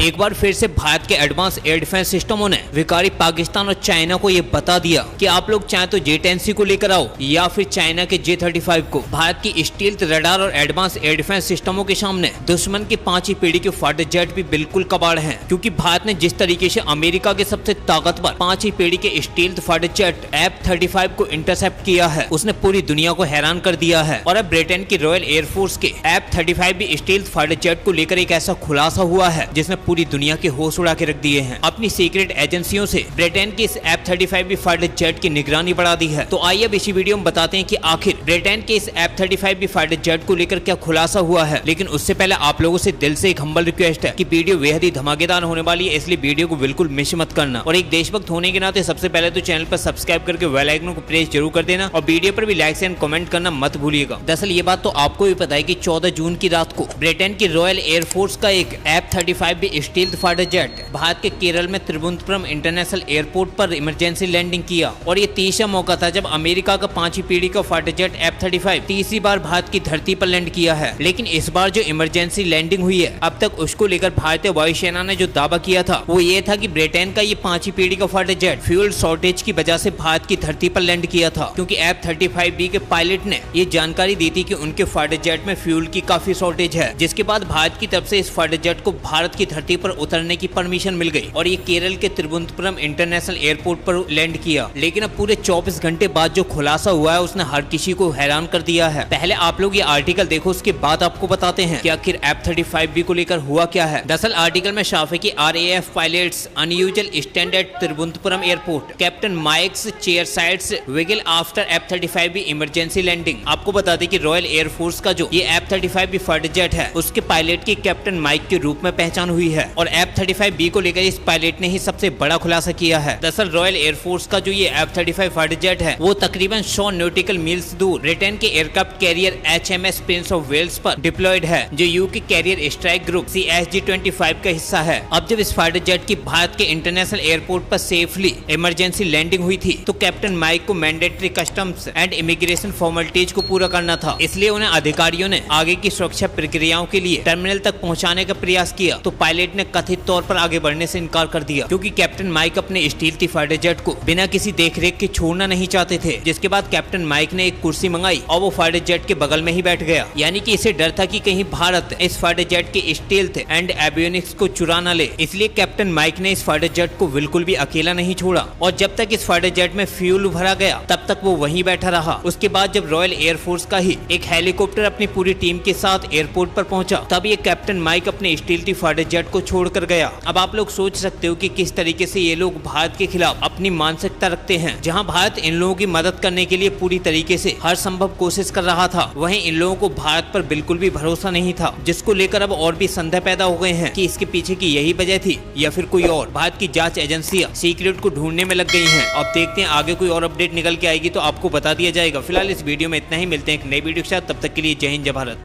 एक बार फिर से भारत के एडवांस एयर डिफेंस सिस्टमों ने विकारी पाकिस्तान और चाइना को ये बता दिया कि आप लोग चाहे तो J-10C को लेकर आओ या फिर चाइना के J-35 को। भारत की स्टील्थ रडार और एडवांस एयर डिफेंस सिस्टमों के सामने दुश्मन की 5वीं पीढ़ी के फाइटर जेट भी बिल्कुल कबाड़ हैं, क्योंकि भारत ने जिस तरीके से अमेरिका के सबसे ताकतवर 5वीं पीढ़ी के स्टील्थ फाइटर जेट F-35 को इंटरसेप्ट किया है, उसने पूरी दुनिया को हैरान कर दिया है। और अब ब्रिटेन की रॉयल एयरफोर्स के F-35 भी स्टील्थ फाइटर जेट को लेकर एक ऐसा खुलासा हुआ है जिसने पूरी दुनिया के होश उड़ा के रख दिए हैं। अपनी सीक्रेट एजेंसियों से ब्रिटेन के इस F-35 भी फाइटर जेट की निगरानी बढ़ा दी है। तो आइए अब इसी वीडियो में बताते हैं कि आखिर ब्रिटेन के इस F-35 भी फाइटर जेट को लेकर क्या खुलासा हुआ है। लेकिन उससे पहले आप लोगों से दिल से एक हम्बल रिक्वेस्ट है कि वीडियो बेहद ही धमाकेदार होने वाली है, इसलिए वीडियो को बिल्कुल मिस मत करना। और एक देशभक्त होने के नाते सबसे पहले तो चैनल पर सब्सक्राइब करके बेल आइकन को प्रेस जरूर कर देना और वीडियो पर भी लाइक एंड कमेंट करना मत भूलिएगा। दरअसल ये बात तो आपको भी पता है कि 14 जून की रात को ब्रिटेन की रॉयल एयरफोर्स का एक F-35 भी स्टील्थ फाइटर जेट भारत के केरल में त्रिवेंद्रपुरम इंटरनेशनल एयरपोर्ट पर इमरजेंसी लैंडिंग किया। और ये तीसरा मौका था जब अमेरिका का 5वीं पीढ़ी का फाइटर जेट F-35 तीसरी बार भारत की धरती पर लैंड किया है। लेकिन इस बार जो इमरजेंसी लैंडिंग हुई है, अब तक उसको लेकर भारतीय वायुसेना ने जो दावा किया था वो ये था कि ब्रिटेन का ये 5वीं पीढ़ी का फाइटर जेट फ्यूल शॉर्टेज की वजह से भारत की धरती पर लैंड किया था, क्योंकि F-35B के पायलट ने ये जानकारी दी थी कि उनके फाइटर जेट में फ्यूल की काफी शॉर्टेज है, जिसके बाद भारत की तरफ से इस फाइटर जेट को भारत की धरती पर उतरने की परमिशन मिल गई और ये केरल के त्रिवेंद्रपुरम इंटरनेशनल एयरपोर्ट पर लैंड किया। लेकिन अब पूरे 24 घंटे बाद जो खुलासा हुआ है उसने हर किसी को हैरान कर दिया है। पहले आप लोग ये आर्टिकल देखो, उसके बाद आपको बताते हैं कि आखिर F-35B को लेकर हुआ क्या है। दरअसल आर्टिकल में साफ है कि RAF pilots unusual stand at Thiruvananthapuram airport, captain Mike's chair sides vigil after F-35B emergency landing. आपको बता दें कि रॉयल एयरफोर्स का जो ये F-35B फाइटर जेट है उसके पायलट की कैप्टन माइक के रूप में पहचान हुई है और F-35B को लेकर इस पायलट ने ही सबसे बड़ा खुलासा किया है। दरअसल रॉयल एयरफोर्स का जो ये F-35 फाइटर जेट है वो तकरीबन 100 नॉटिकल मील्स दूर ब्रिटेन के aircraft carrier HMS Prince of Wales पर डिप्लॉयड है, जो UK carrier strike group CSG-25 का हिस्सा है। अब जब इस फाइटर जेट की भारत के इंटरनेशनल एयरपोर्ट पर सेफली इमरजेंसी लैंडिंग हुई थी तो कैप्टन माइक को mandatory customs and immigration formalities को पूरा करना था, इसलिए उन्हें अधिकारियों ने आगे की सुरक्षा प्रक्रियाओं के लिए टर्मिनल तक पहुंचाने का प्रयास किया। तो पायलट ने कथित तौर पर आगे बढ़ने से इनकार कर दिया, क्योंकि कैप्टन माइक अपने स्टील्थ फाइटर जेट को बिना किसी देखरेख के छोड़ना नहीं चाहते थे। जिसके बाद कैप्टन माइक ने एक कुर्सी मंगाई और वो फाइटर जेट के बगल में ही बैठ गया, यानी कि इसे डर था कि कहीं भारत इस फाइटर जेट के स्टील्थ एंड एवियोनिक्स को चुरा न ले। इसलिए कैप्टन माइक ने इस फाइटर जेट को बिल्कुल भी अकेला नहीं छोड़ा और जब तक इस फाइटर जेट में फ्यूल भरा गया तब तक वो वहीं बैठा रहा। उसके बाद जब रॉयल एयरफोर्स का ही एक हेलीकॉप्टर अपनी पूरी टीम के साथ एयरपोर्ट पर पहुंचा तब ये कैप्टन माइक अपने स्टील्थ फाइटर जेट को छोड़कर गया। अब आप लोग सोच सकते हो कि किस तरीके से ये लोग भारत के खिलाफ अपनी मानसिकता रखते हैं। जहां भारत इन लोगों की मदद करने के लिए पूरी तरीके से हर संभव कोशिश कर रहा था, वहीं इन लोगों को भारत पर बिल्कुल भी भरोसा नहीं था, जिसको लेकर अब और भी संदेह पैदा हो गए हैं कि इसके पीछे की यही वजह थी या फिर कोई और। भारत की जांच एजेंसियां सीक्रेट को ढूंढने में लग गई हैं। अब देखते हैं आगे कोई और अपडेट निकल के आएगी तो आपको बता दिया जाएगा। फिलहाल इस वीडियो में इतना ही, मिलते हैं एक नई वीडियो के साथ, तब तक के लिए जय हिंद जय भारत।